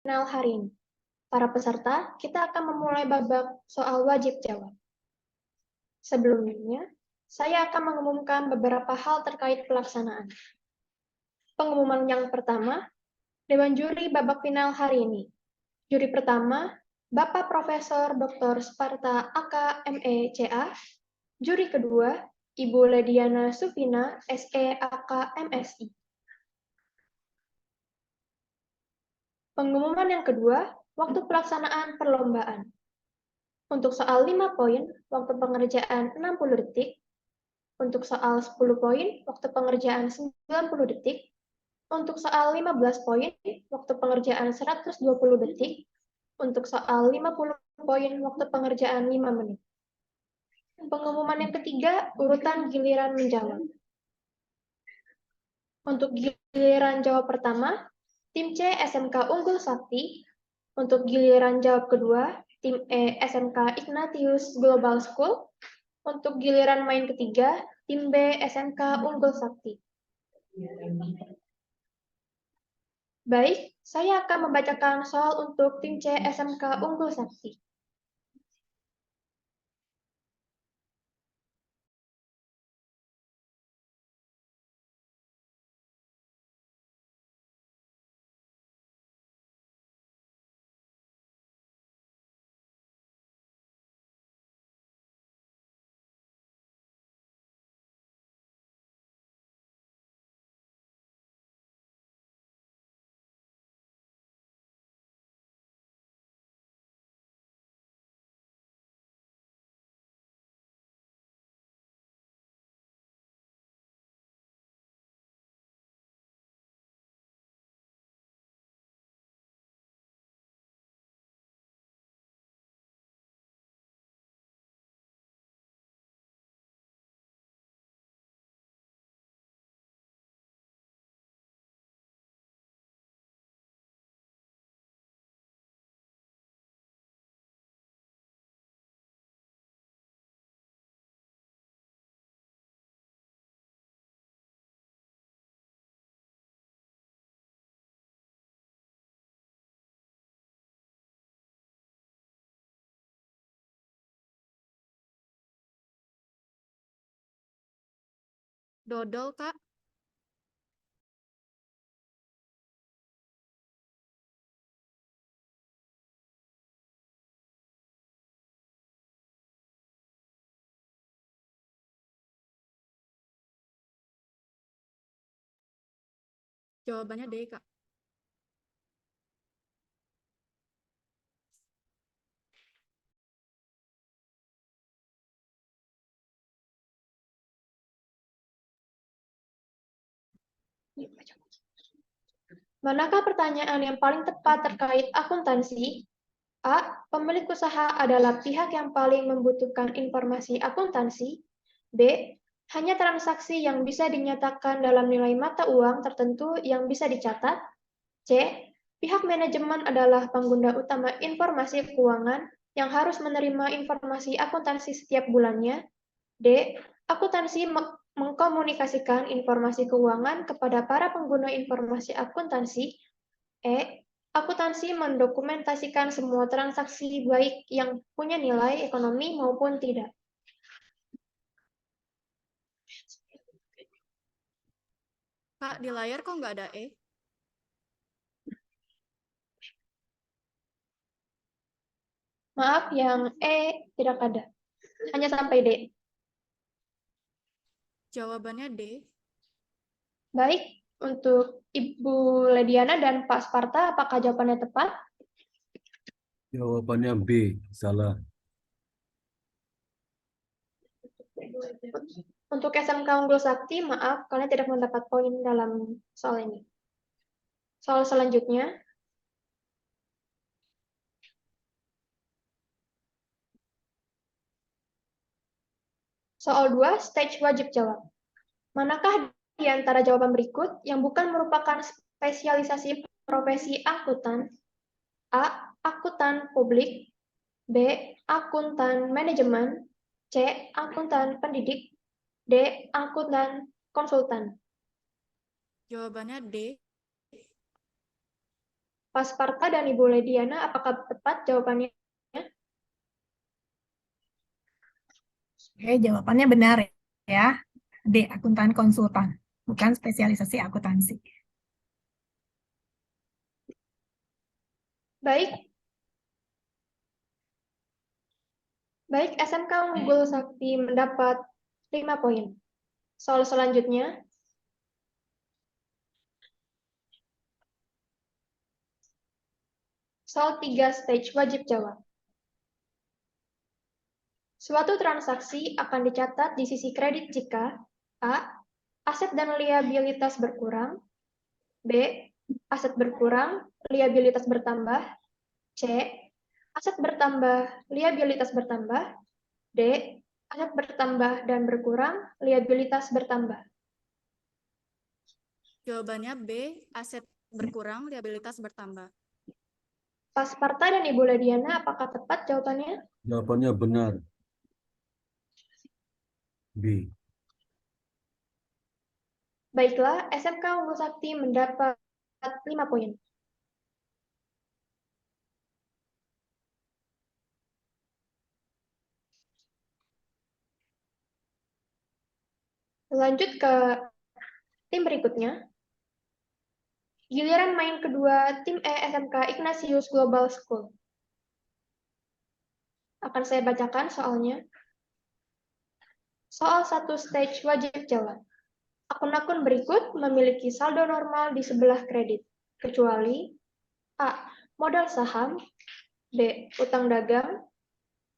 final hari ini. Para peserta, kita akan memulai babak soal wajib jawab. Sebelumnya, saya akan mengumumkan beberapa hal terkait pelaksanaan. Pengumuman yang pertama, Dewan Juri babak final hari ini. Juri pertama, Bapak Profesor Dr. Sparta AK MECA. Juri kedua, Ibu Lediana Sufina SE AK MSI. Pengumuman yang kedua, waktu pelaksanaan perlombaan. Untuk soal 5 poin, waktu pengerjaan 60 detik. Untuk soal 10 poin, waktu pengerjaan 90 detik. Untuk soal 15 poin, waktu pengerjaan 120 detik. Untuk soal 50 poin, waktu pengerjaan 5 menit. Pengumuman yang ketiga, urutan giliran menjawab. Untuk giliran jawab pertama, tim C SMK Unggul Sakti. Untuk giliran jawab kedua, tim E SMK Ignatius Global School. Untuk giliran main ketiga, tim B SMK Unggul Sakti. Baik, saya akan membacakan soal untuk tim C SMK Unggul Sakti. Dodol, Kak. Jawabannya D, Kak. Manakah pertanyaan yang paling tepat terkait akuntansi? A. Pemilik usaha adalah pihak yang paling membutuhkan informasi akuntansi. B. Hanya transaksi yang bisa dinyatakan dalam nilai mata uang tertentu yang bisa dicatat. C. Pihak manajemen adalah pengguna utama informasi keuangan yang harus menerima informasi akuntansi setiap bulannya. D. Akuntansi mengkomunikasikan informasi keuangan kepada para pengguna informasi akuntansi. E. Akuntansi mendokumentasikan semua transaksi baik yang punya nilai ekonomi maupun tidak. Kak, di layar kok nggak ada E? Maaf, yang E tidak ada. Hanya sampai D. Jawabannya D. Baik, untuk Ibu Lediana dan Pak Sparta, apakah jawabannya tepat? Jawabannya B, salah. Untuk SMK Unggul Sakti, maaf, kalian tidak mendapat poin dalam soal ini. Soal selanjutnya, soal 2, stage wajib jawab. Manakah di antara jawaban berikut yang bukan merupakan spesialisasi profesi akuntan? A. Akuntan publik. B. Akuntan manajemen. C. Akuntan pendidik. D. Akuntan konsultan. Jawabannya D. Pasparta dan Ibu Lediana, apakah tepat jawabannya? Oke, jawabannya benar ya. D, akuntan konsultan, bukan spesialisasi akuntansi. Baik. Baik, SMK Unggul Sakti mendapat 5 poin. Soal selanjutnya. Soal 3 stage wajib jawab. Suatu transaksi akan dicatat di sisi kredit jika A. Aset dan liabilitas berkurang, B. Aset berkurang, liabilitas bertambah, C. Aset bertambah, liabilitas bertambah, D. Aset bertambah dan berkurang, liabilitas bertambah. Jawabannya B, aset berkurang, liabilitas bertambah. Pasparta dan Ibu Lediana, apakah tepat jawabannya? Jawabannya benar. B. Baiklah, SMK Unggul Sakti mendapat 5 poin. Lanjut ke tim berikutnya. Giliran main kedua tim SMK Ignatius Global School. Akan saya bacakan soalnya. Soal 1 stage wajib jawab. Akun-akun berikut memiliki saldo normal di sebelah kredit, kecuali A. Modal saham, B. Utang dagang,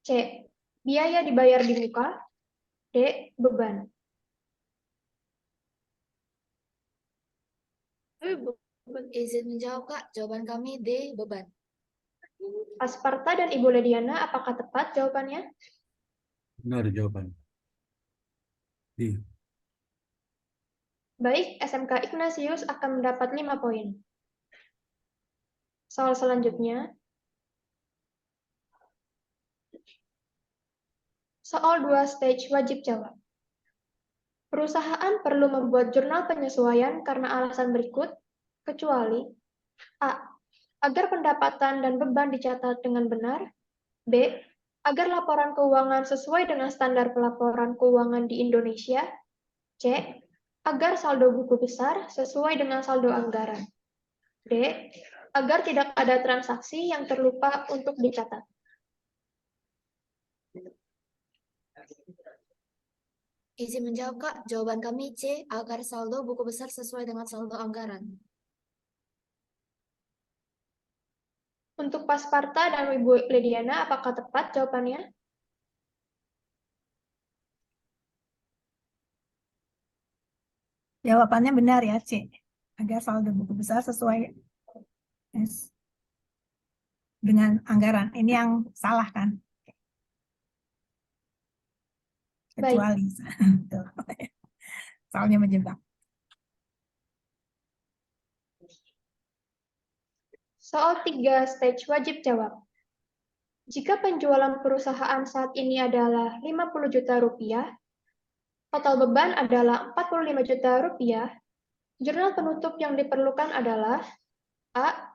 C. Biaya dibayar di muka, D. Beban. Izin menjawab, Kak. Jawaban kami D, beban. Pasparta dan Ibu Lediana, apakah tepat jawabannya? Benar jawaban. D. Baik, SMK Ignatius akan mendapat 5 poin. Soal selanjutnya. Soal 2 stage wajib jawab. Perusahaan perlu membuat jurnal penyesuaian karena alasan berikut, kecuali A. Agar pendapatan dan beban dicatat dengan benar, B. Agar laporan keuangan sesuai dengan standar pelaporan keuangan di Indonesia, C. Agar saldo buku besar sesuai dengan saldo anggaran, D. Agar tidak ada transaksi yang terlupa untuk dicatat. Izin menjawab, Kak. Jawaban kami C, agar saldo buku besar sesuai dengan saldo anggaran. Untuk Pasparta dan Ibu Lediana, apakah tepat jawabannya? Jawabannya benar ya, C. Agar saldo buku besar sesuai dengan anggaran. Ini yang salah kan? Kecuali. Soalnya menjebak. Soal 3 stage wajib jawab. Jika penjualan perusahaan saat ini adalah 50 juta rupiah, total beban adalah 45 juta rupiah, jurnal penutup yang diperlukan adalah A.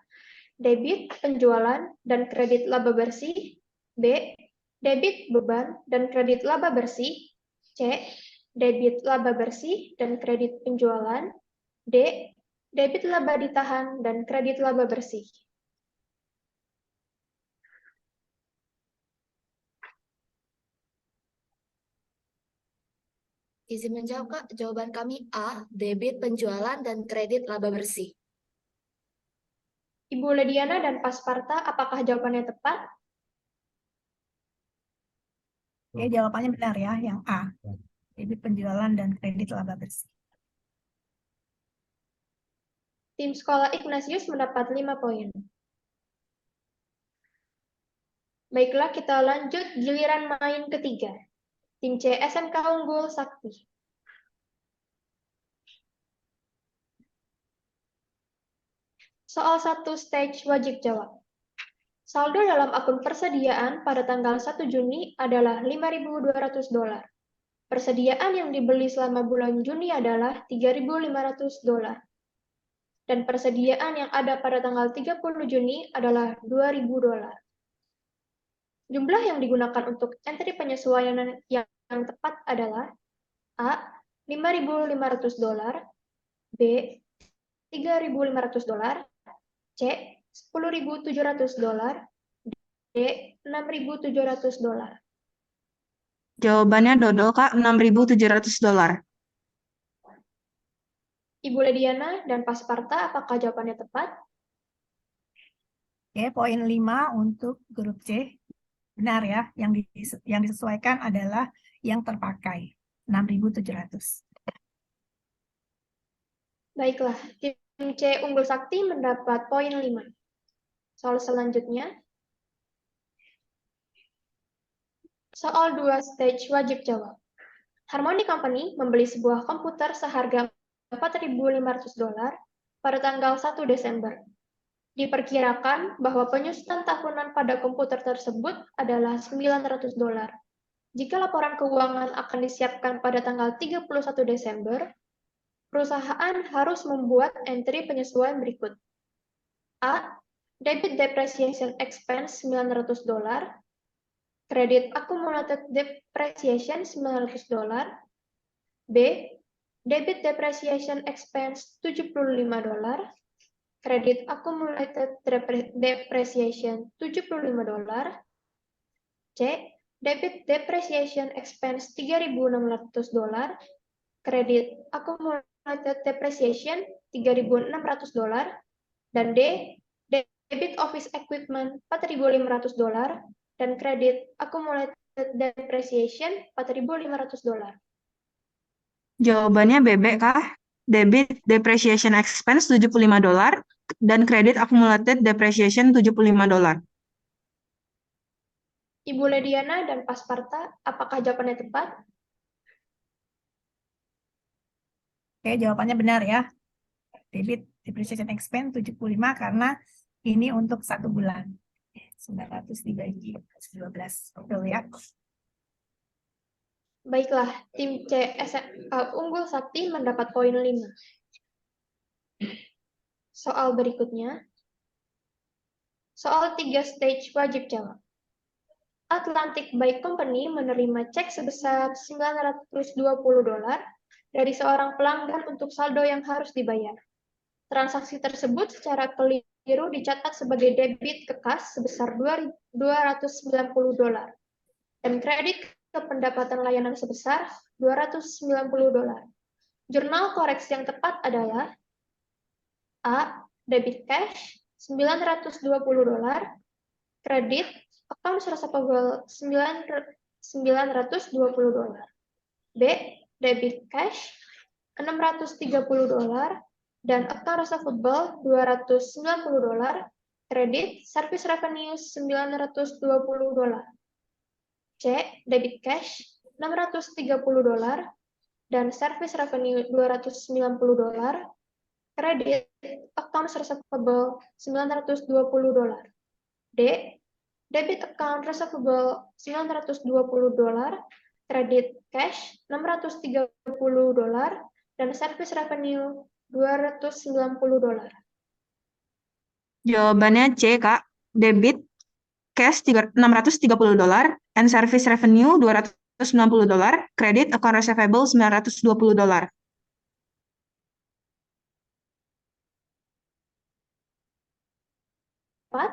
Debit penjualan dan kredit laba bersih, B. Debit beban dan kredit laba bersih, C. Debit laba bersih dan kredit penjualan, D. Debit laba ditahan dan kredit laba bersih. Izin menjawab, Kak. Jawaban kami A, debit penjualan dan kredit laba bersih. Ibu Lediana dan Pasparta, apakah jawabannya tepat? Oke, jawabannya benar ya, yang A. Debit penjualan dan kredit laba bersih. Tim sekolah Ignatius mendapat 5 poin. Baiklah, kita lanjut giliran main ketiga. Tim C SMK Unggul Sakti. Soal 1 stage wajib jawab. Saldo dalam akun persediaan pada tanggal 1 Juni adalah $5.200. Persediaan yang dibeli selama bulan Juni adalah $3.500. dan persediaan yang ada pada tanggal 30 Juni adalah $2.000. Jumlah yang digunakan untuk entry penyesuaian yang tepat adalah A. $5.500, B. $3.500, C. $10.700, D. $6.700. Jawabannya dodol, Kak, $6.700. Ibu Lediana dan Pasparta, apakah jawabannya tepat? Oke, poin 5 untuk grup C. Benar ya, yang disesuaikan adalah yang terpakai, 6.700. Baiklah, tim C Unggul Sakti mendapat poin 5. Soal selanjutnya. Soal 2 stage wajib jawab. Harmony Company membeli sebuah komputer seharga $4.500 pada tanggal 1 Desember. Diperkirakan bahwa penyusutan tahunan pada komputer tersebut adalah $900. Jika laporan keuangan akan disiapkan pada tanggal 31 Desember, perusahaan harus membuat entry penyesuaian berikut. A. Debit depreciation expense $900, kredit accumulated depreciation $900, B. Debit depreciation expense $75, kredit accumulated depreciation $75, C. Debit depreciation expense $3.600, kredit accumulated depreciation $3.600, dan D. Debit office equipment $4.500 dan kredit accumulated depreciation $4.500. Jawabannya BB, Kak. Debit depreciation expense $75 dan kredit accumulated depreciation $75. Ibu Lediana dan Pasparta, apakah jawabannya tepat? Oke, jawabannya benar ya. Debit depreciation expense 75 karena ini untuk 1 bulan. 900 dibagi 12. Betul ya. Baiklah, tim C Unggul Sakti mendapat poin 5. Soal berikutnya. Soal 3 stage wajib jawab. Atlantic Bike Company menerima cek sebesar $920 dari seorang pelanggan untuk saldo yang harus dibayar. Transaksi tersebut secara keliru dicatat sebagai debit ke kas sebesar $290 dan kredit ke pendapatan layanan sebesar $290. Jurnal koreksi yang tepat adalah A. Debit cash $920, kredit accounts receivable $920, B. Debit cash $630 dan account receivable $290, kredit service revenue $920, C. Debit cash $630 dan service revenue $290, kredit accounts receivable $920, D. Debit account receivable $920, kredit cash $630 dan service revenue $290. Jawabannya C, Kak. Debit cash $630 and service revenue $290, kredit account receivable $920. Tepat?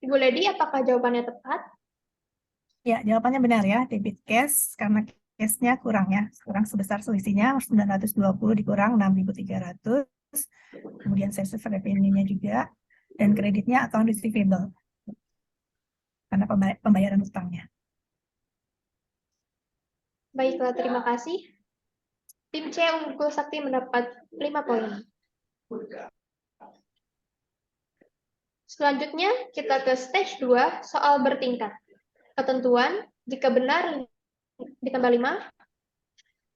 Ibu Ledi, apakah jawabannya tepat? Ya, jawabannya benar ya. Debit cash karena cash-nya kurang ya. Kurang sebesar selisihnya 920 dikurang 6.300. Kemudian service revenue-nya juga dan kreditnya account receivable. Karena pembayaran utangnya. Baiklah, terima kasih. Tim C Unggul Sakti mendapat 5 poin. Selanjutnya, kita ke stage 2, soal bertingkat. Ketentuan, jika benar ditambah 5,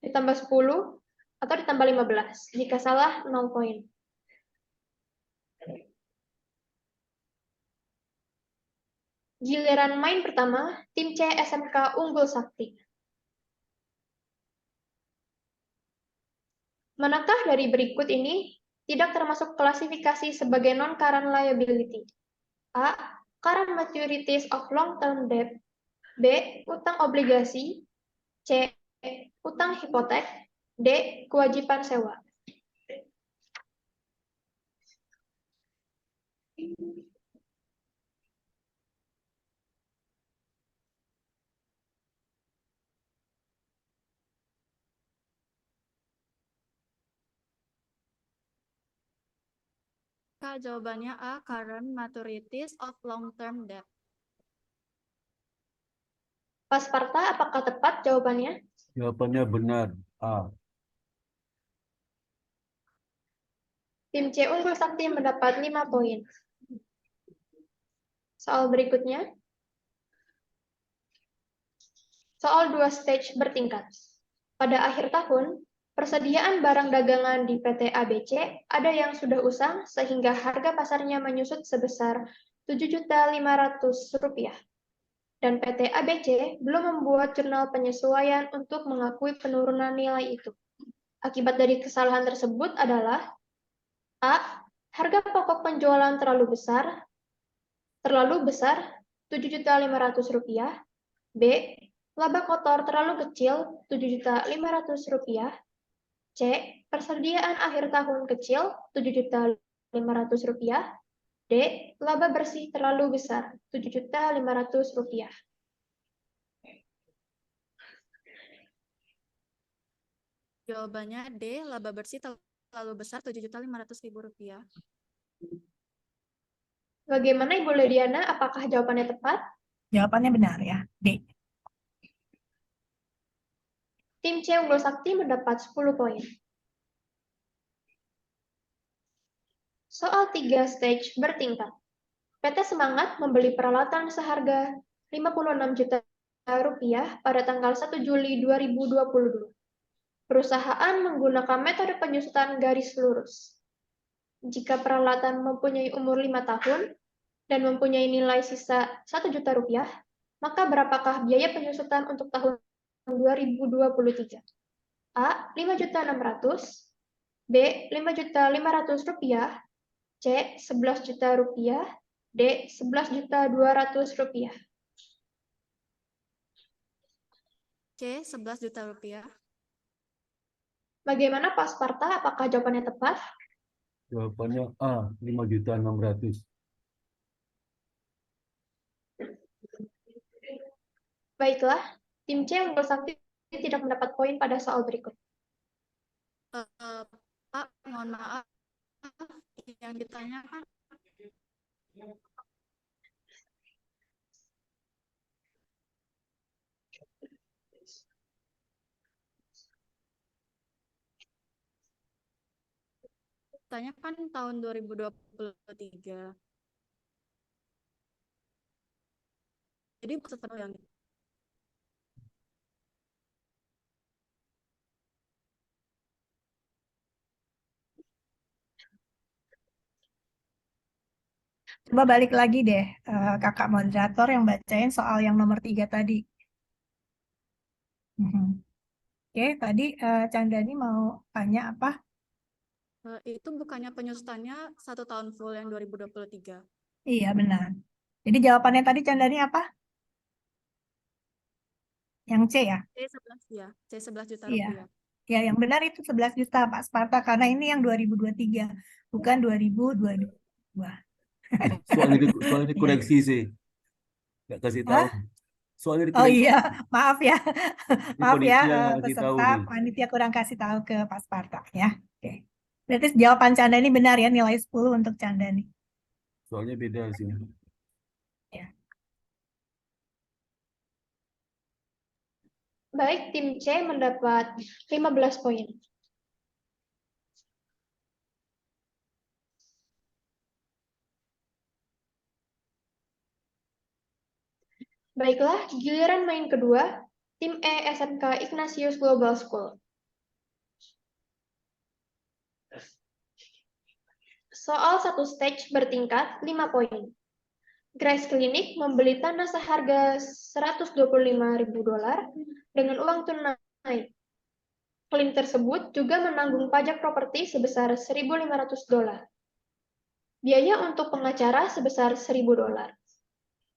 ditambah 10, atau ditambah 15. Jika salah, 0 poin. Giliran main pertama, tim C SMK Unggul Sakti. Manakah dari berikut ini tidak termasuk klasifikasi sebagai non-current liability? A. Current maturities of long-term debt. B. Utang obligasi. C. Utang hipotek. D. Kewajiban sewa. Kak, jawabannya A, current maturities of long-term debt. Pasparta, apakah tepat jawabannya? Jawabannya benar. A. Tim C Unggul Sakti mendapat 5 poin. Soal berikutnya. Soal 2 stage bertingkat. Pada akhir tahun, persediaan barang dagangan di PT ABC ada yang sudah usang sehingga harga pasarnya menyusut sebesar Rp7.500.000. Dan PT ABC belum membuat jurnal penyesuaian untuk mengakui penurunan nilai itu. Akibat dari kesalahan tersebut adalah A. Harga pokok penjualan terlalu besar Rp7.500.000. B. Laba kotor terlalu kecil Rp7.500.000. C. Persediaan akhir tahun kecil Rp7.500.000. D. Laba bersih terlalu besar Rp7.500.000. Jawabannya D, laba bersih terlalu besar Rp7.500.000. Bagaimana Ibu Lediana? Apakah jawabannya tepat? Jawabannya benar ya, D. Tim C Unggul Sakti mendapat 10 poin. Soal 3 stage bertingkat. PT Semangat membeli peralatan seharga Rp56 juta pada tanggal 1 Juli 2022. Perusahaan menggunakan metode penyusutan garis lurus. Jika peralatan mempunyai umur 5 tahun dan mempunyai nilai sisa Rp1 juta, maka berapakah biaya penyusutan untuk tahun 2023? A. Rp5.600.000. B. Rp5.500.000. C. Rp11 juta. D. Rp11.200.000. C, Rp11 juta. Bagaimana Pak Sparta? Apakah jawabannya tepat? Jawabannya A. Rp5.600.000. Baiklah, tim C Unggul Sakti tidak mendapat poin pada soal berikut. Pak, mohon maaf. Yang ditanyakan tahun 2023. Jadi maksud yang Coba balik lagi deh, kakak moderator yang bacain soal yang nomor 3 tadi. Oke, tadi Candani mau tanya apa? itu bukannya penyusutannya 1 tahun full yang 2023. Iya, benar. Jadi jawabannya tadi Candani apa? Yang C ya? C11 ya, C11 juta Iya. rupiah. Ya, yang benar itu 11 juta Pak Sparta, karena ini yang 2023, bukan 2022. Soal ini koreksi sih. Nggak kasih tahu. Hah? Soal ini Oh koreksi. iya, maaf ya. Ini Maaf ya, panitia yang kasih tahu peserta nih. panitia kurang kasih tahu ke Pak Sparta ya. Oke. Berarti jawaban Canda ini benar ya, nilai 10 untuk Canda nih. Soalnya beda sih. Ya. Baik, tim C mendapat 15 poin. Baiklah, giliran main kedua, tim E SMK Ignatius Global School. Soal 1 stage bertingkat 5 poin. Grace Clinic membeli tanah seharga $125.000 dengan uang tunai. Klaim tersebut juga menanggung pajak properti sebesar $1.500. Biaya untuk pengacara sebesar $1.000.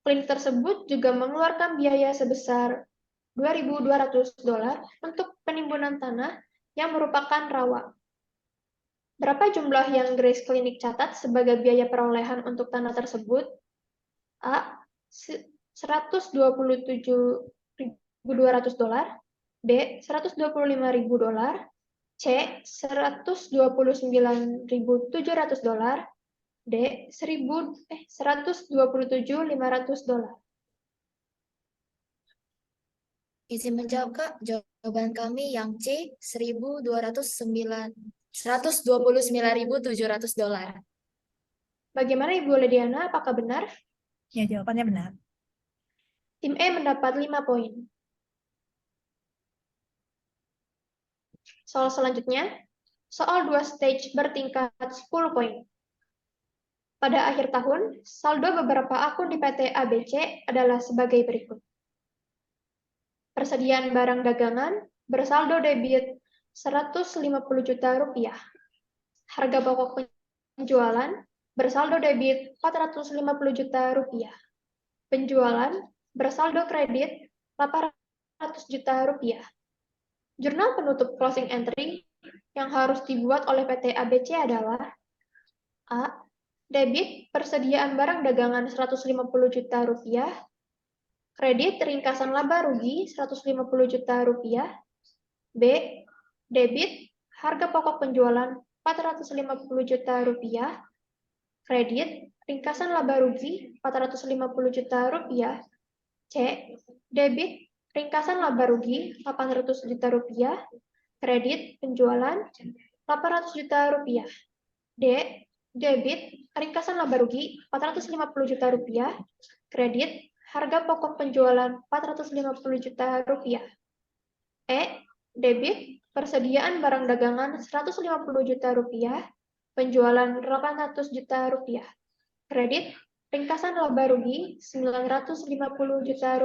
Klaim tersebut juga mengeluarkan biaya sebesar $2.200 untuk penimbunan tanah yang merupakan rawa. Berapa jumlah yang Grace Clinic catat sebagai biaya perolehan untuk tanah tersebut? A. $127.200, B. $125.000, C. $129.700, D. $127.500. Izin menjawab, Kak. Jawaban kami yang C, $129.700. Bagaimana Ibu Lediana, apakah benar? Ya, jawabannya benar. Tim E mendapat 5 poin. Soal selanjutnya, soal 2 stage bertingkat 10 poin. Pada akhir tahun, saldo beberapa akun di PT ABC adalah sebagai berikut. Persediaan barang dagangan bersaldo debit Rp150 juta. Harga pokok penjualan bersaldo debit Rp450 juta. Penjualan bersaldo kredit Rp800 juta. Jurnal penutup closing entry yang harus dibuat oleh PT ABC adalah A. Debit persediaan barang dagangan Rp150 juta. Kredit ringkasan laba rugi Rp150 juta. B. Debit harga pokok penjualan Rp450 juta. Kredit ringkasan laba rugi Rp450 juta. C. Debit ringkasan laba rugi Rp800 juta. Kredit penjualan Rp800 juta. D. Debit ringkasan laba rugi Rp450 juta. Kredit harga pokok penjualan Rp450 juta. E. Debit persediaan barang dagangan Rp150 juta. Penjualan Rp800 juta. Kredit ringkasan laba rugi Rp950 juta.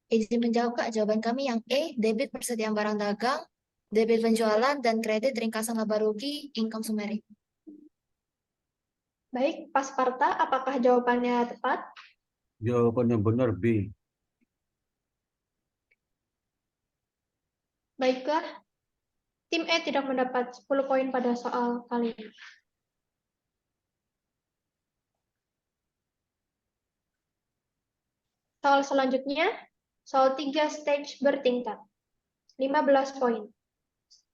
Izin menjawab, Kak. Jawaban kami yang E, debit persediaan barang dagang, debit penjualan, dan kredit ringkasan laba rugi, income summary. Baik, Pak Sparta, apakah jawabannya tepat? Jawaban yang benar B. Baiklah, tim E tidak mendapat 10 poin pada soal kali ini. Soal selanjutnya, soal 3 stage bertingkat. 15 poin.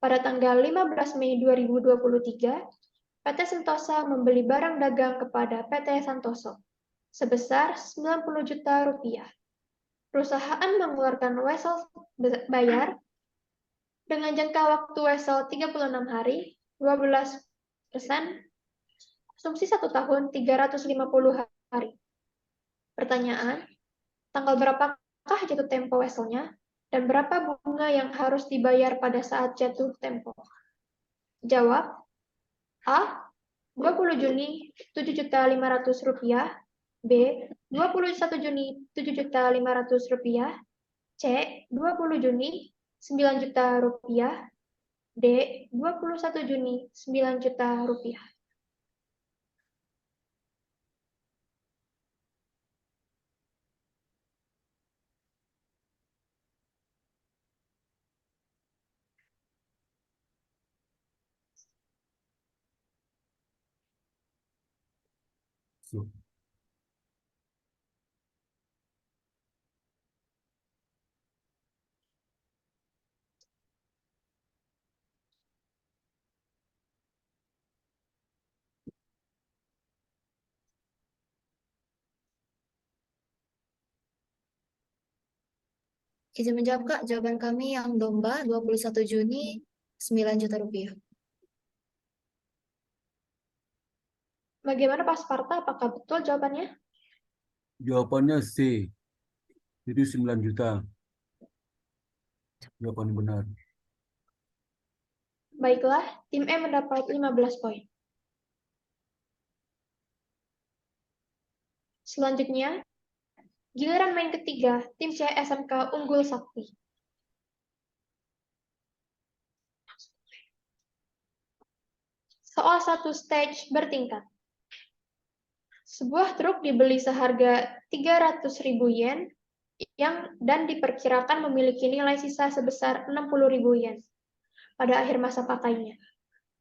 Pada tanggal 15 Mei 2023, PT Sentosa membeli barang dagang kepada PT Santoso sebesar Rp90 juta. Perusahaan mengeluarkan wesel bayar dengan jangka waktu wesel 36 hari, 12%, asumsi 1 tahun 350 hari. Pertanyaan, tanggal berapakah jatuh tempo weselnya dan berapa bunga yang harus dibayar pada saat jatuh tempo? Jawab. A. 20 Juni Rp7.500.000, B. 21 Juni Rp7.500.000, C. 20 Juni Rp9 juta, D. 21 Juni Rp9 juta. So, Izin menjawab, Kak. Jawaban kami yang domba 21 Juni Rp9 juta. Bagaimana Pak Sparta? Apakah betul jawabannya? jawabannya C. Jadi 9 juta. Jawabannya benar. Baiklah, tim E mendapat 15 poin. Selanjutnya, giliran main ketiga, tim C SMK Unggul Sakti. Soal satu stage bertingkat. Sebuah truk dibeli seharga 300.000 yen dan diperkirakan memiliki nilai sisa sebesar 60.000 yen pada akhir masa pakainya.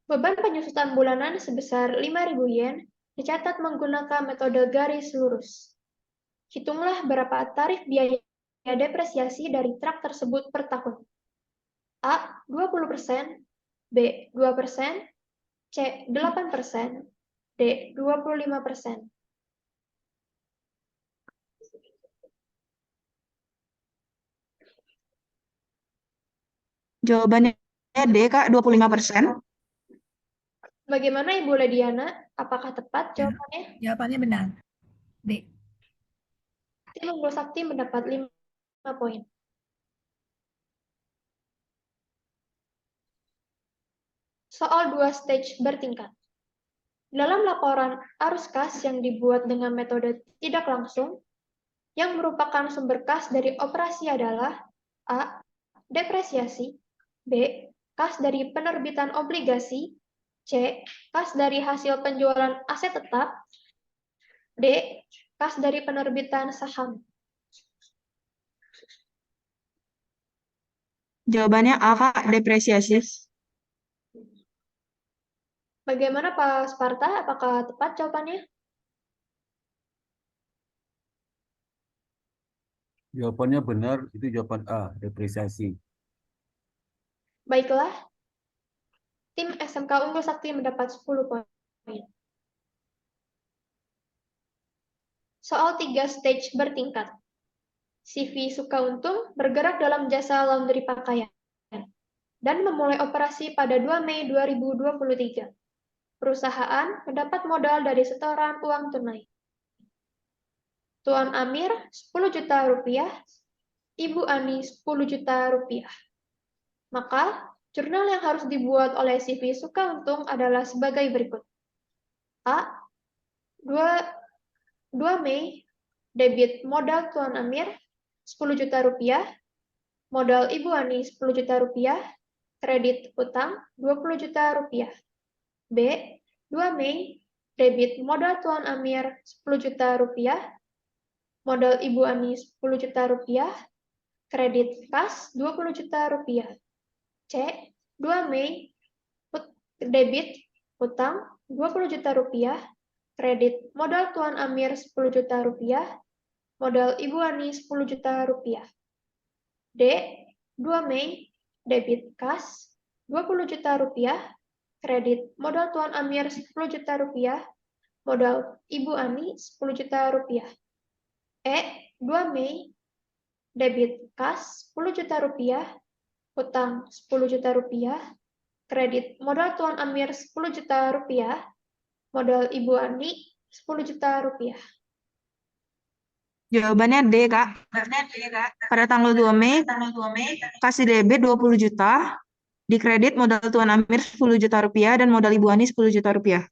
Beban penyusutan bulanan sebesar 5.000 yen dicatat menggunakan metode garis lurus. Hitunglah berapa tarif biaya depresiasi dari truk tersebut per tahun. A. 20%, B. 2%, C. 8%, D. 25%. Jawabannya D, Kak, 25%. Bagaimana Ibu Lediana? Apakah tepat Ya. jawabannya? Jawabannya benar. D. Tim Unggul Sakti mendapat 5 poin. Soal 2 stage bertingkat. Dalam laporan arus kas yang dibuat dengan metode tidak langsung, yang merupakan sumber kas dari operasi adalah A. Depresiasi, B. Kas dari penerbitan obligasi, C. Kas dari hasil penjualan aset tetap, D. Kas dari penerbitan saham. Jawabannya A, Kak, depresiasi. Bagaimana Pak Sparta? Apakah tepat jawabannya? Jawabannya benar, itu jawaban A, depresiasi. Baiklah, tim SMK Unggul Sakti mendapat 10 poin. Soal 3 stage bertingkat. CV Sukauntung bergerak dalam jasa laundry pakaian dan memulai operasi pada 2 Mei 2023. Perusahaan mendapat modal dari setoran uang tunai. Tuan Amir 10 juta rupiah, Ibu Ani 10 juta rupiah. Maka, jurnal yang harus dibuat oleh CV Sukauntung adalah sebagai berikut. A. 2 Mei, debit modal Tuan Amir 10 juta rupiah, modal Ibu Ani 10 juta rupiah, kredit utang 20 juta rupiah. B. 2 Mei, debit modal Tuan Amir 10 juta rupiah, modal Ibu Ani 10 juta rupiah, kredit kas 20 juta rupiah. C. 2 Mei, debit utang 20 juta rupiah, kredit modal Tuan Amir 10 juta rupiah, modal Ibu Ani 10 juta rupiah. D. 2 Mei, debit kas 20 juta rupiah, kredit modal Tuan Amir 10 juta rupiah, modal Ibu Ani 10 juta rupiah. E. 2 Mei, debit kas 10 juta rupiah, utang 10 juta rupiah, kredit modal Tuan Amir 10 juta rupiah, modal Ibu Ani 10 juta rupiah. Jawabannya D, Kak. Pada tanggal 2 Mei, kasih debit 20 juta, di kredit modal Tuan Amir 10 juta rupiah, dan modal Ibu Ani 10 juta rupiah.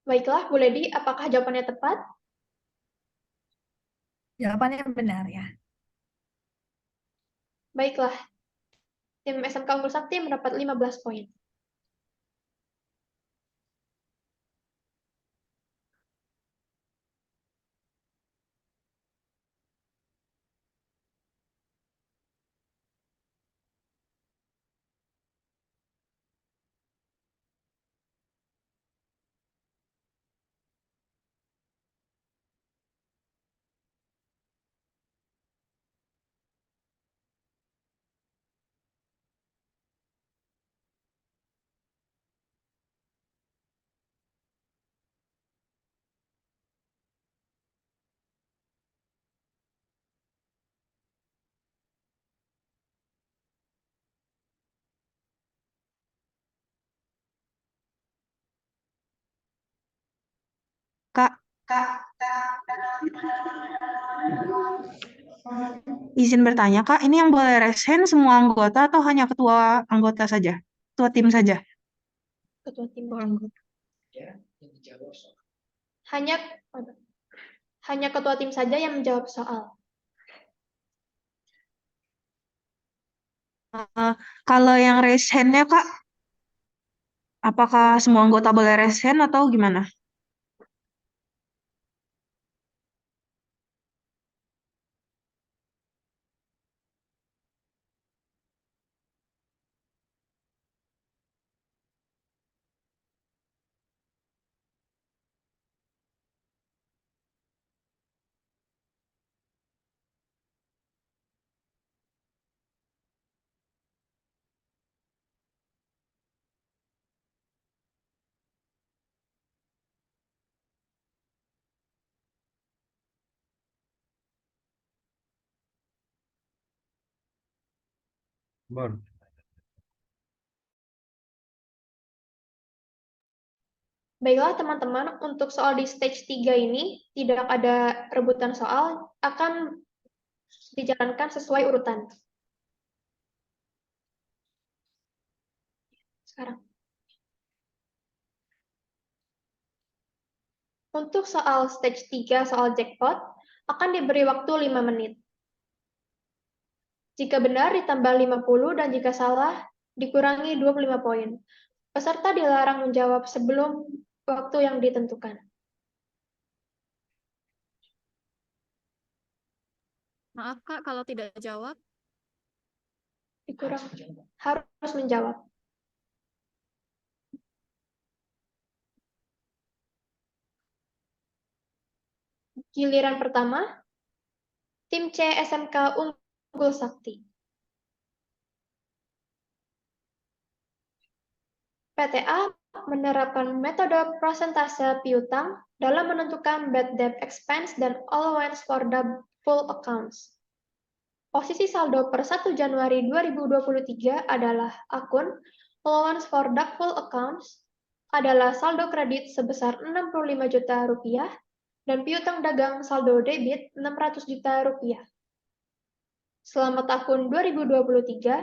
Baiklah, Bu Ledi, apakah jawabannya tepat? Jawabannya benar ya. Baiklah, tim SMK Unggul Sakti mendapat 15 poin. Kak, Izin bertanya, Kak, ini yang boleh resen semua anggota atau hanya ketua anggota saja? Ketua tim saja? Ketua tim. Ketua anggota. Hanya hanya ketua tim saja yang menjawab soal. Kalau yang resennya, Kak, apakah semua anggota boleh resen atau gimana? Bar. Baiklah teman-teman, untuk soal di stage 3 ini tidak ada rebutan soal, akan dijalankan sesuai urutan. Sekarang. Untuk soal stage 3, soal jackpot, akan diberi waktu 5 menit. Jika benar ditambah 50 dan jika salah dikurangi 25 poin. Peserta dilarang menjawab sebelum waktu yang ditentukan. Maaf Kak, kalau tidak jawab, Dikurang harus menjawab. Giliran pertama, tim C SMK Unggul Sakti. PTA menerapkan metode prosentase piutang dalam menentukan bad debt expense dan allowance for doubtful accounts. Posisi saldo per 1 Januari 2023 adalah akun allowance for doubtful accounts adalah saldo kredit sebesar 65 juta rupiah dan piutang dagang saldo debit 600 juta rupiah. Selama tahun 2023,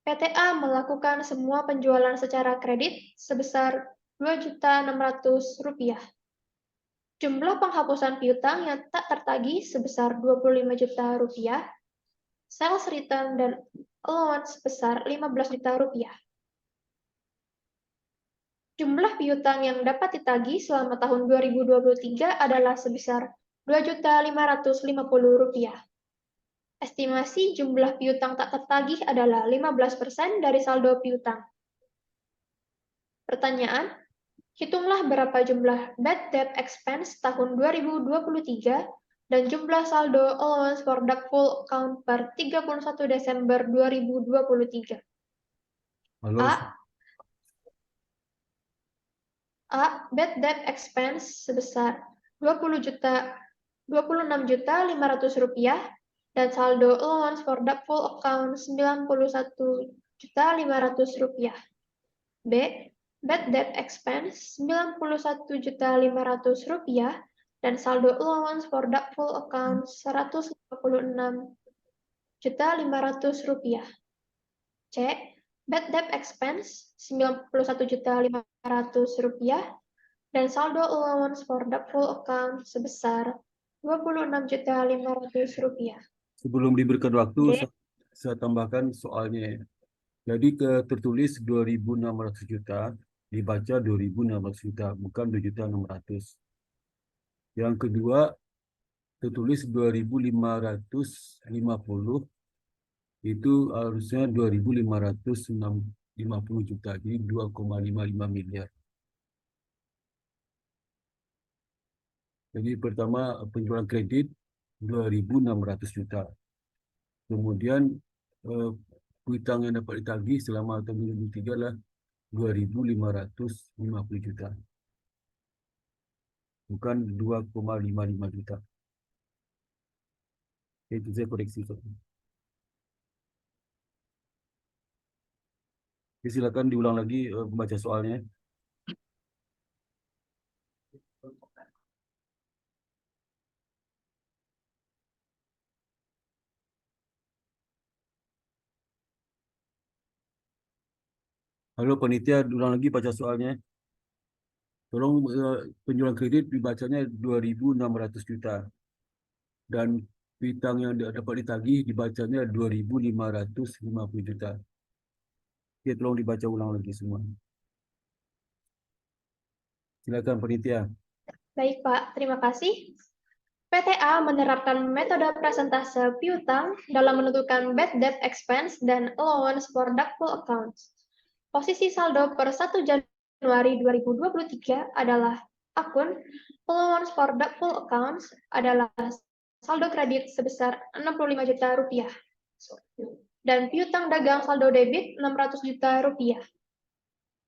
PTA melakukan semua penjualan secara kredit sebesar Rp2.600.000. Jumlah penghapusan piutang yang tak tertagih sebesar Rp25 juta, sales return dan allowance sebesar Rp15 juta. Jumlah piutang yang dapat ditagih selama tahun 2023 adalah sebesar Rp2.550.000. Estimasi jumlah piutang tak tertagih adalah 15% dari saldo piutang. Pertanyaan, hitunglah berapa jumlah bad debt expense tahun 2023 dan jumlah saldo allowance for doubtful account per 31 Desember 2023. Halo. A. Bad debt expense sebesar Rp26.500.000 dan saldo allowance for doubtful account Rp91.500.000. B. Bad debt expense Rp91.500.000 dan saldo allowance for doubtful account Rp156.500.000. C. Bad debt expense Rp91.500.000 dan saldo allowance for doubtful account sebesar Rp26.500.000. Sebelum diberikan waktu, D. saya tambahkan soalnya. Jadi tertulis 2.600 juta, dibaca 2.600 juta, bukan 2.600. Yang kedua, tertulis 2.550, itu harusnya 2.550 juta, jadi 2,55 miliar. Jadi pertama penjualan kredit 2.600 juta. Kemudian hutang yang dapat ditagih selama tahun 2023 adalah 2.550 juta. Bukan 2,55 juta. Itu saya koreksi. Jadi, silakan diulang lagi membaca soalnya. Halo panitia, ulang lagi baca soalnya. Tolong penjualan kredit dibacanya 2.600 juta. Dan piutang yang dapat ditagih dibacanya 2.550 juta. Oke, tolong dibaca ulang lagi semua. Silakan panitia. Baik, Pak. Terima kasih. PTA menerapkan metode presentase piutang dalam menentukan bad debt expense dan allowance for doubtful accounts. Posisi saldo per 1 Januari 2023 adalah akun allowance for doubtful accounts adalah saldo kredit sebesar 65 juta rupiah dan piutang dagang saldo debit 600 juta rupiah.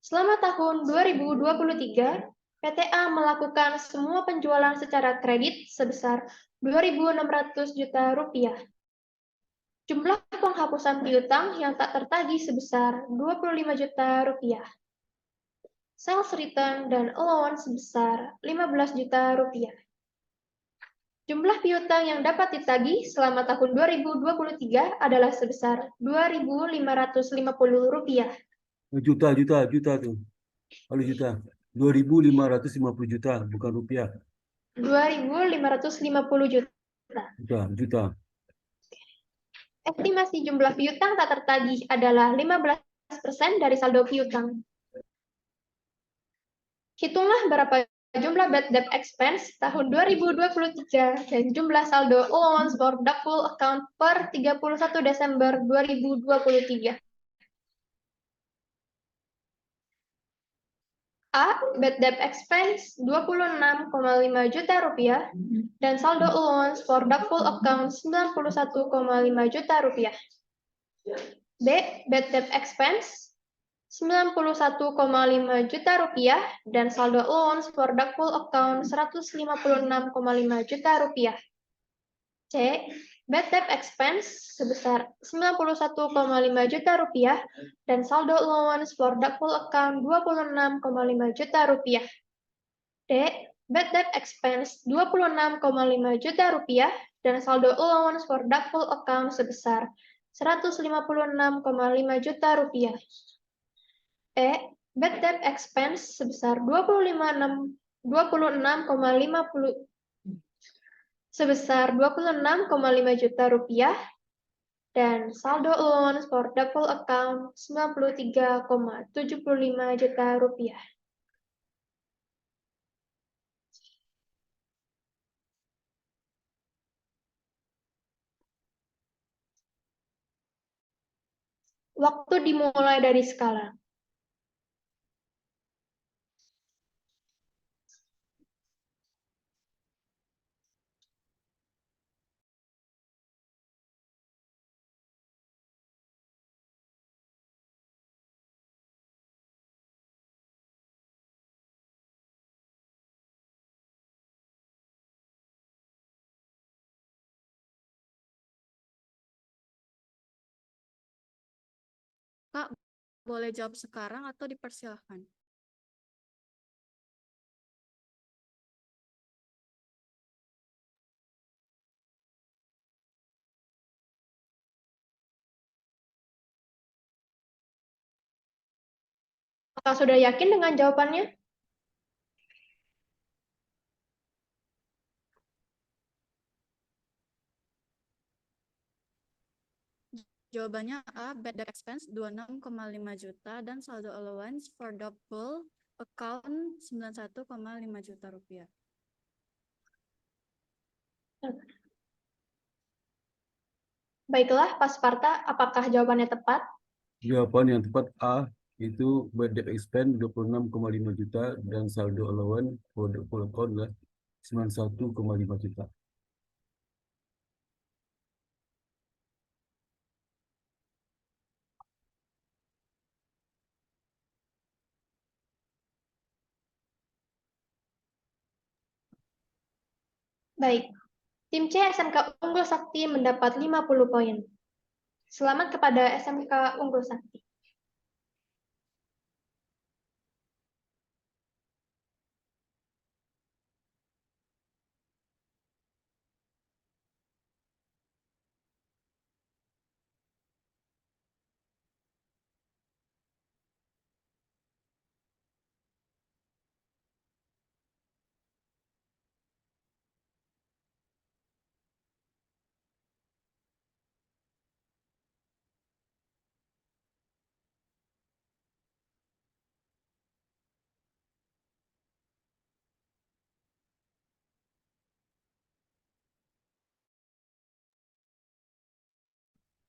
Selama tahun 2023, PTA melakukan semua penjualan secara kredit sebesar 2.600 juta rupiah. Jumlah penghapusan piutang yang tak tertagih sebesar 25 juta rupiah. Sales return dan allowance sebesar 15 juta rupiah. Jumlah piutang yang dapat ditagih selama tahun 2023 adalah sebesar 2.550 rupiah. Juta tuh. Kalau juta. 2.550 juta, bukan rupiah. 2.550 juta. Juta. Estimasi jumlah piutang tak tertagih adalah 15% dari saldo piutang. Hitunglah berapa jumlah bad debt expense tahun 2023 dan jumlah saldo allowance for doubtful account per 31 Desember 2023. A. Bad debt expense 26,5 juta rupiah dan saldo allowance for doubtful account 91,5 juta rupiah. B. Bad debt expense 91,5 juta rupiah dan saldo allowance for doubtful account 156,5 juta rupiah. C. Bad debt expense sebesar 91,5 juta rupiah dan saldo allowance for doubtful account 26,5 juta rupiah. D. Bad debt expense 26,5 juta rupiah dan saldo allowance for doubtful account sebesar 156,5 juta rupiah. E. Bad debt expense sebesar 26,5 juta rupiah dan saldo allowance for doubtful account 93,75 juta rupiah. Waktu dimulai dari sekarang. Kak, boleh jawab sekarang atau dipersilahkan? Apakah sudah yakin dengan jawabannya? Jawabannya A. Bad debt expense 26,5 juta dan saldo allowance for doubtful account 91,5 juta rupiah. Baiklah, Pak Sparta, apakah jawabannya tepat? Jawaban yang tepat A, itu bad debt expense 26,5 juta dan saldo allowance for the full account adalah 91,5 juta. Baik. Tim C SMK Unggul Sakti mendapat 50 poin. Selamat kepada SMK Unggul Sakti.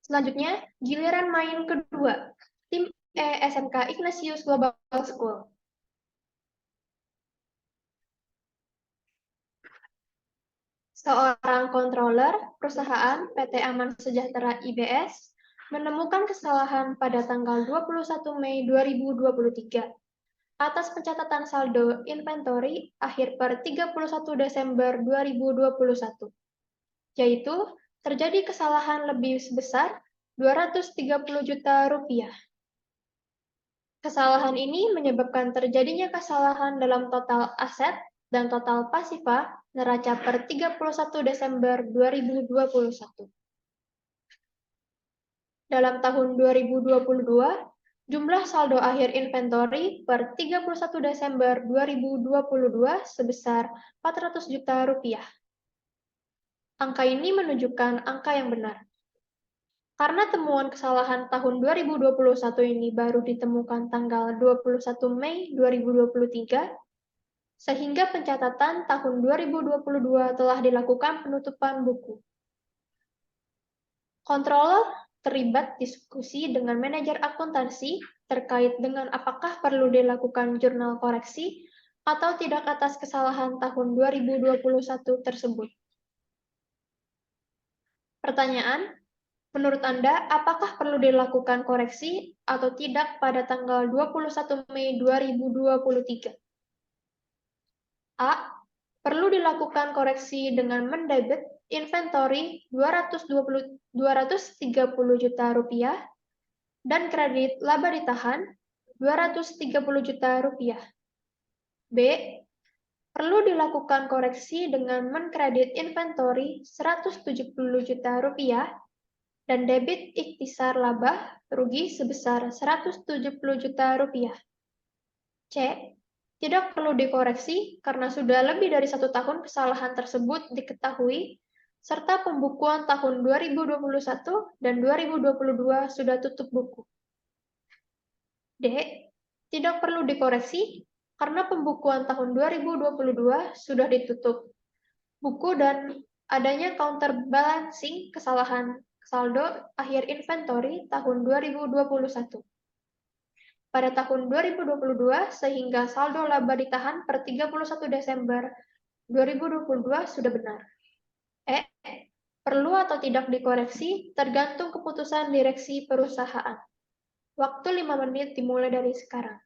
Selanjutnya, giliran main kedua, tim SMK Ignatius Global School. Seorang controller perusahaan PT Aman Sejahtera IBS menemukan kesalahan pada tanggal 21 Mei 2023 atas pencatatan saldo inventory akhir per 31 Desember 2021, yaitu terjadi kesalahan lebih sebesar 230 juta rupiah. Kesalahan ini menyebabkan terjadinya kesalahan dalam total aset dan total pasifa neraca per 31 Desember 2021. Dalam tahun 2022, jumlah saldo akhir inventory per 31 Desember 2022 sebesar 400 juta rupiah. Angka ini menunjukkan angka yang benar. Karena temuan kesalahan tahun 2021 ini baru ditemukan tanggal 21 Mei 2023, sehingga pencatatan tahun 2022 telah dilakukan penutupan buku. Controller terlibat diskusi dengan manajer akuntansi terkait dengan apakah perlu dilakukan jurnal koreksi atau tidak atas kesalahan tahun 2021 tersebut. Pertanyaan, menurut Anda, apakah perlu dilakukan koreksi atau tidak pada tanggal 21 Mei 2023? A. Perlu dilakukan koreksi dengan mendebit inventory 230 juta rupiah dan kredit laba ditahan 230 juta rupiah. B. Perlu dilakukan koreksi dengan menkredit inventory 170 juta rupiah dan debit ikhtisar laba rugi sebesar 170 juta rupiah. C. Tidak perlu dikoreksi karena sudah lebih dari 1 tahun kesalahan tersebut diketahui, serta pembukuan tahun 2021 dan 2022 sudah tutup buku. D. Tidak perlu dikoreksi karena pembukuan tahun 2022 sudah ditutup buku dan adanya counterbalancing kesalahan saldo akhir inventory tahun 2021. Pada tahun 2022 sehingga saldo laba ditahan per 31 Desember 2022 sudah benar. E. Perlu atau tidak dikoreksi tergantung keputusan direksi perusahaan. Waktu 5 menit dimulai dari sekarang.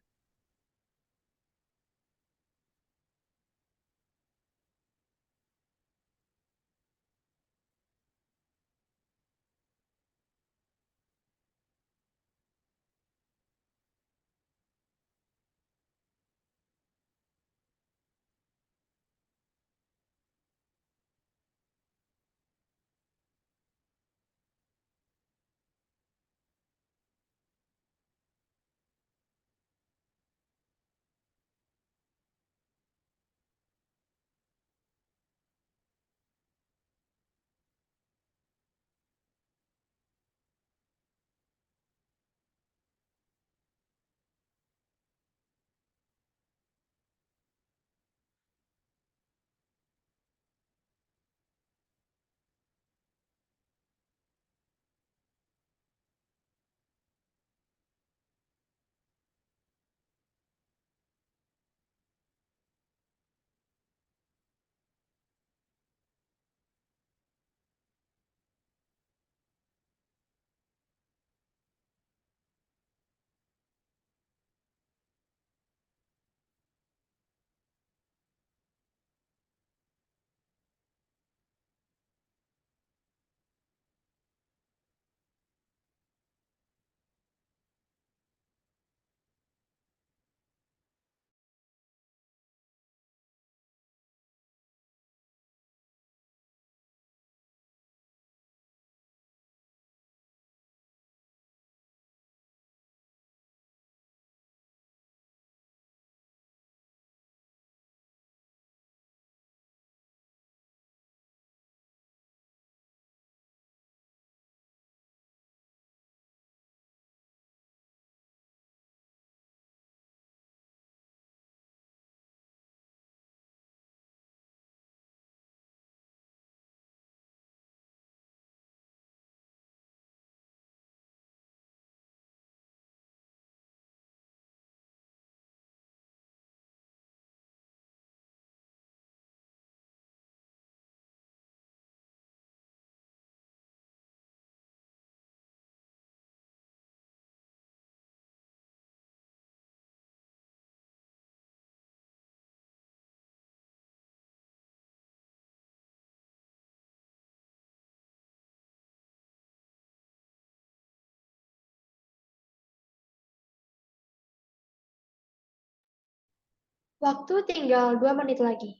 Waktu tinggal 2 menit lagi.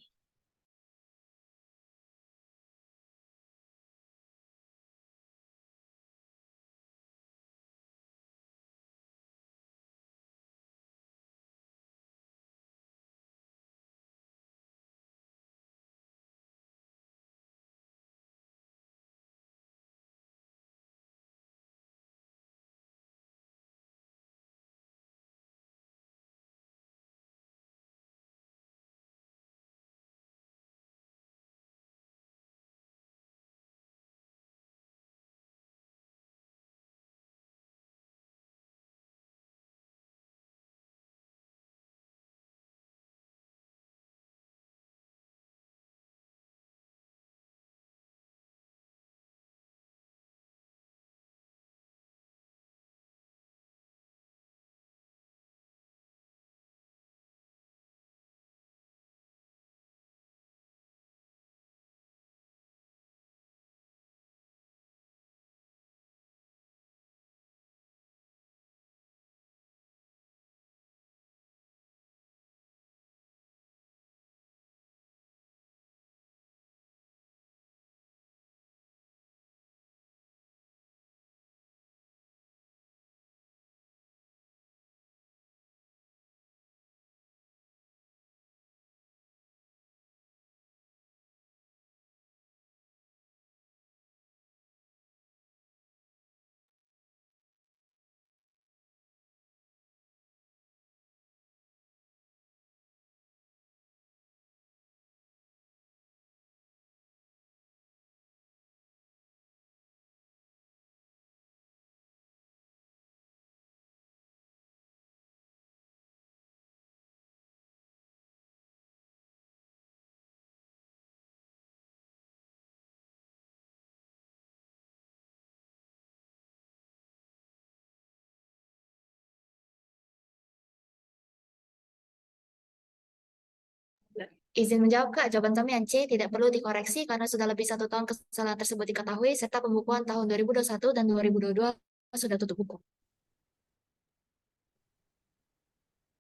Izin menjawab, Kak. Jawaban kami yang C tidak perlu dikoreksi karena sudah lebih 1 tahun kesalahan tersebut diketahui, serta pembukuan tahun 2021 dan 2022 sudah tutup buku.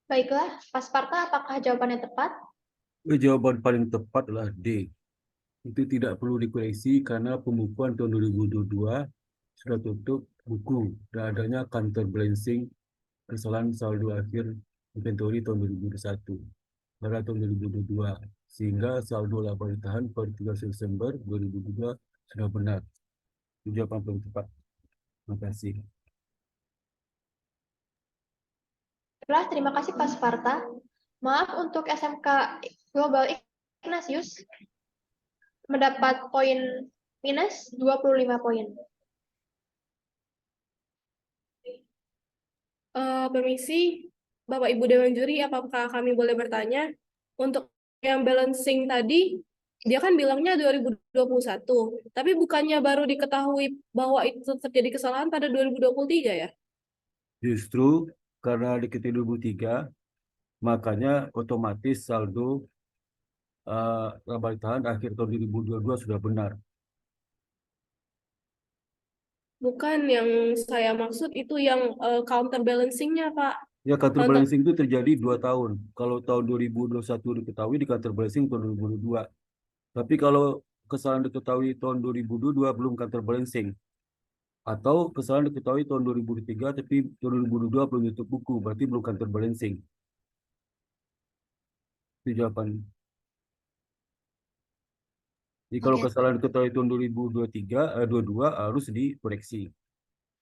Baiklah, Pak Sparta, apakah jawabannya tepat? Jawaban paling tepat adalah D. Itu tidak perlu dikoreksi karena pembukuan tahun 2022 sudah tutup buku dan adanya counterbalancing kesalahan saldo akhir inventory tahun 2021 pada tahun 2022 sehingga saldo laba ditahan per 13 Desember 2022 sudah benar. Itu jawaban paling tepat. Terima kasih. Baiklah, terima kasih Pak Sparta. Maaf untuk SMK Global Ignatius mendapat poin minus 25 poin. Permisi, Bapak Ibu Dewan Juri, apakah kami boleh bertanya? Untuk yang balancing tadi, dia kan bilangnya 2021, tapi bukannya baru diketahui bahwa itu terjadi kesalahan pada 2023 ya? Justru karena diketahui 2003, makanya otomatis saldo laba ditahan akhir tahun 2022 sudah benar. Bukan yang saya maksud itu yang counterbalancing-nya, Pak. Ya, counterbalancing itu terjadi 2 tahun. Kalau tahun 2021 diketahui di counterbalancing tahun 2022. Tapi kalau kesalahan diketahui tahun 2022 belum counterbalancing. Atau kesalahan diketahui tahun 2003 tapi tahun 2022 belum tutup buku, berarti belum counterbalancing. Itu jawaban. Jadi kalau Oke. kesalahan diketahui tahun 2022 harus dikoreksi.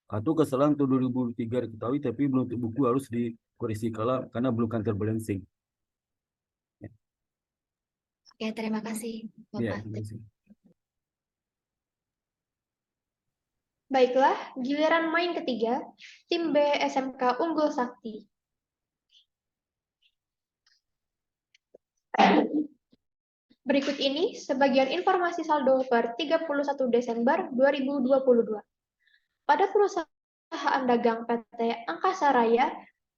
Atau kesalahan tahun 2003 diketahui tapi belum tutup buku harus dikoreksi karena belum counterbalancing. Oke, terima kasih, Ya, Bapak. terima kasih. Baiklah, giliran main ketiga, tim B SMK Unggul Sakti. Berikut ini sebagian informasi saldo per 31 Desember 2022. Pada perusahaan dagang PT Angkasa Raya,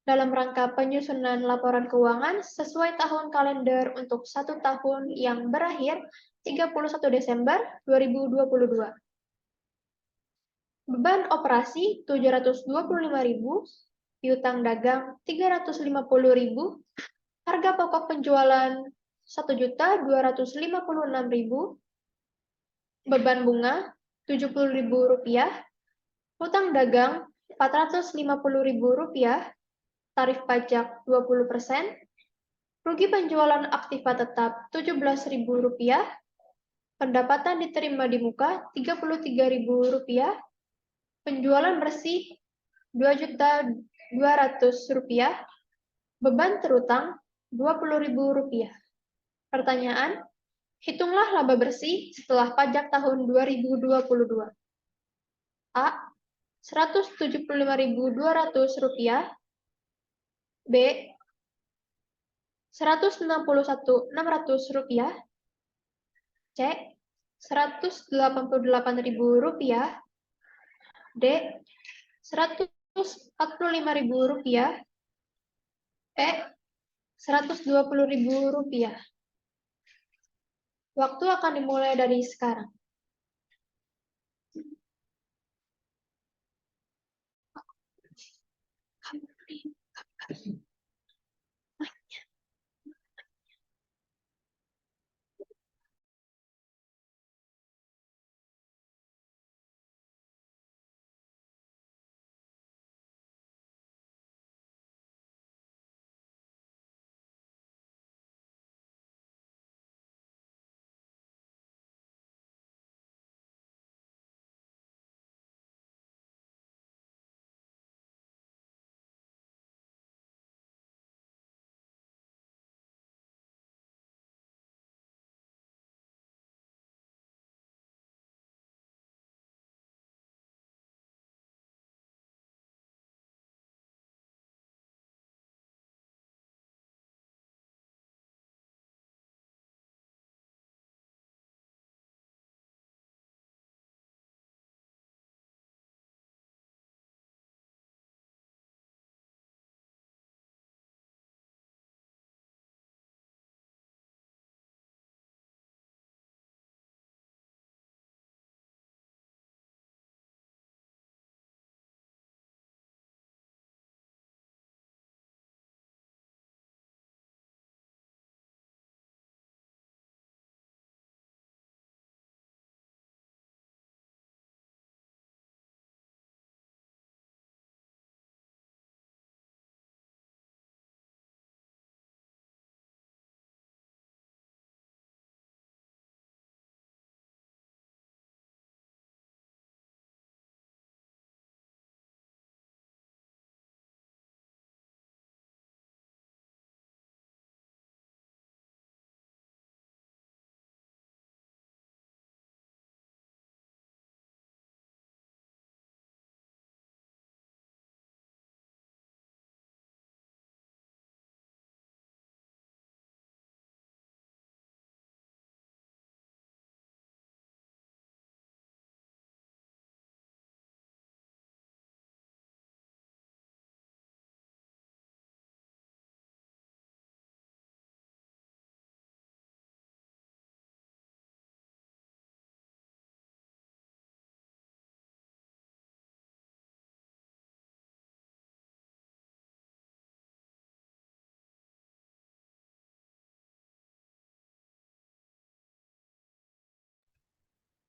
dalam rangka penyusunan laporan keuangan sesuai tahun kalender untuk 1 tahun yang berakhir 31 Desember 2022. Beban operasi 725.000, piutang dagang 350.000, Harga pokok penjualan 1.256.000, beban bunga Rp70.000, hutang dagang Rp450.000, tarif pajak 20%, rugi penjualan aktiva tetap Rp17.000, pendapatan diterima di muka Rp33.000, penjualan bersih Rp2.200.000, beban terutang Rp20.000. Pertanyaan, hitunglah laba bersih setelah pajak tahun 2022. A. Rp175.200, B. Rp161.600, C. Rp188.000, D. Rp145.000, E. Rp120.000. Waktu akan dimulai dari sekarang.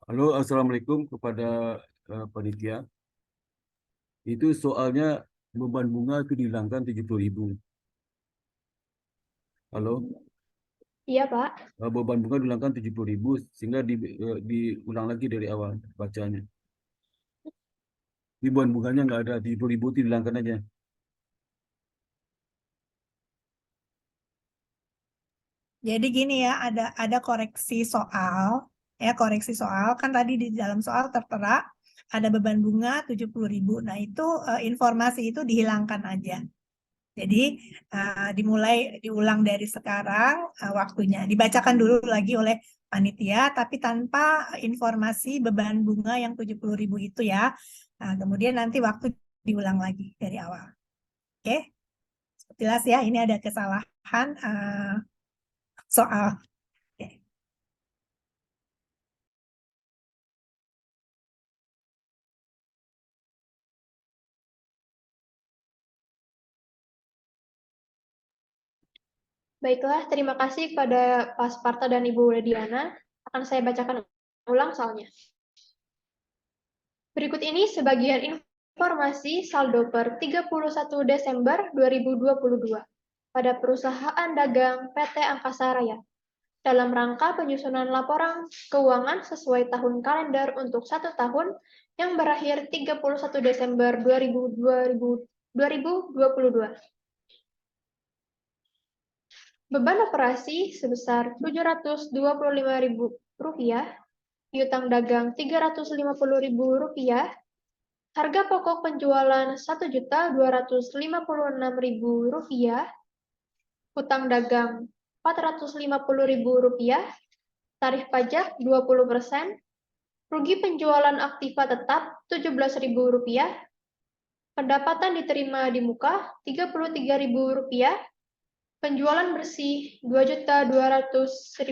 Halo, Assalamualaikum kepada panitia. Itu soalnya beban bunga itu dihilangkan 70.000. Halo, Iya, Pak. beban bunga dihilangkan 70.000 sehingga diulang lagi dari awal bacanya. Beban bunganya nggak ada, 70.000 itu dihilangkan aja. Jadi gini ya, ada koreksi soal. Ya, koreksi soal. Kan tadi di dalam soal tertera ada beban bunga 70.000. Nah, itu informasi itu dihilangkan aja. Jadi diulang dari sekarang waktunya. Dibacakan dulu lagi oleh panitia, tapi tanpa informasi beban bunga yang 70.000 itu ya. Nah, kemudian nanti waktu diulang lagi dari awal. Oke? Jelas ya, ini ada kesalahan soal. Oke. Baiklah, terima kasih kepada Pak Sparta dan Ibu Lediana. Akan saya bacakan ulang soalnya. Berikut ini sebagian informasi saldo per 31 Desember 2022 pada perusahaan dagang PT Angkasa Raya dalam rangka penyusunan laporan keuangan sesuai tahun kalender untuk 1 tahun yang berakhir 31 Desember 2022. Beban operasi sebesar Rp725.000, piutang dagang Rp350.000, harga pokok penjualan Rp1.256.000, hutang dagang Rp450.000, tarif pajak 20%, rugi penjualan aktiva tetap Rp17.000, pendapatan diterima di muka Rp33.000, penjualan bersih Rp2.200.000,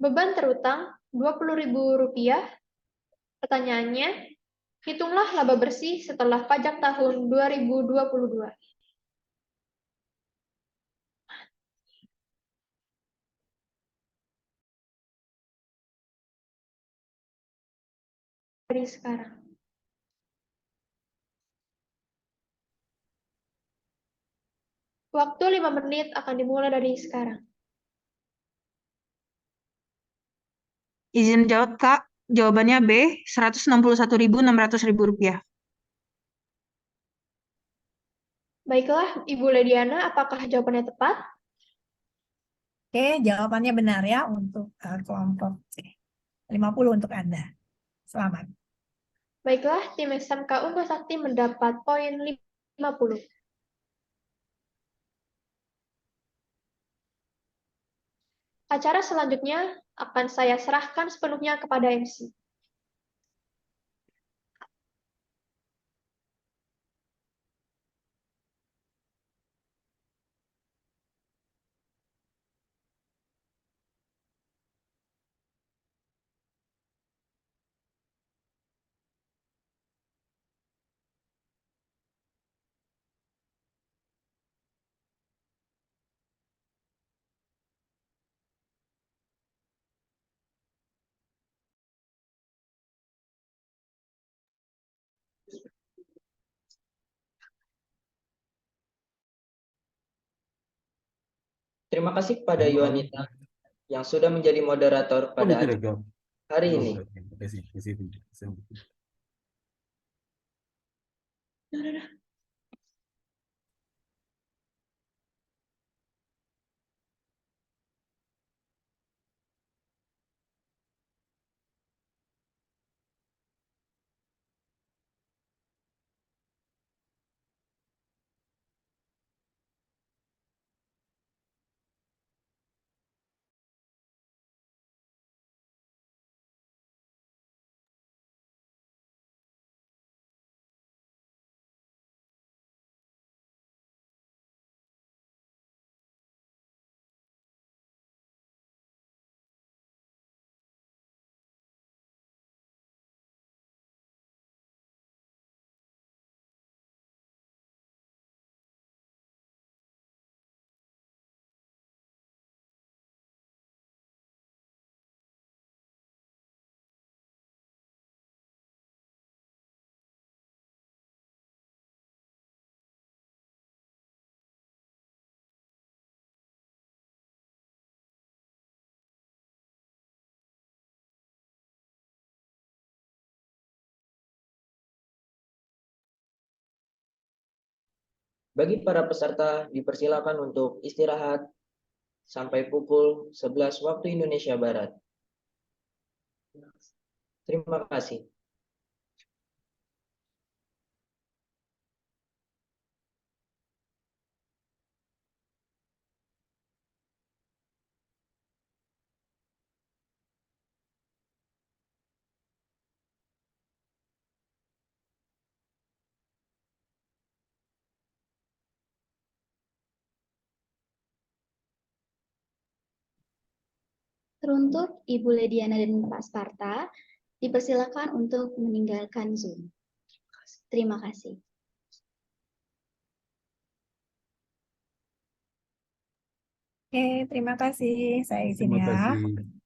beban terutang Rp20.000. Pertanyaannya, hitunglah laba bersih setelah pajak tahun 2022. Dari sekarang. Waktu 5 menit akan dimulai dari sekarang. Izin jawab, Kak. Jawabannya B, Rp161.600.000. Baiklah, Ibu Lediana, apakah jawabannya tepat? Oke, jawabannya benar ya untuk kelompok C. 50 untuk Anda. Selamat. Baiklah, tim SMK Unggul Sakti mendapat poin 50. Acara selanjutnya akan saya serahkan sepenuhnya kepada MC. Terima kasih kepada Yuanita yang sudah menjadi moderator pada acara hari ini. Bagi para peserta dipersilakan untuk istirahat sampai pukul 11 waktu Indonesia Barat. Terima kasih. Teruntuk Ibu Lediana dan Pak Sparta, dipersilakan untuk meninggalkan Zoom. Terima kasih. Oke, terima kasih. Saya izin Terima ya. kasih.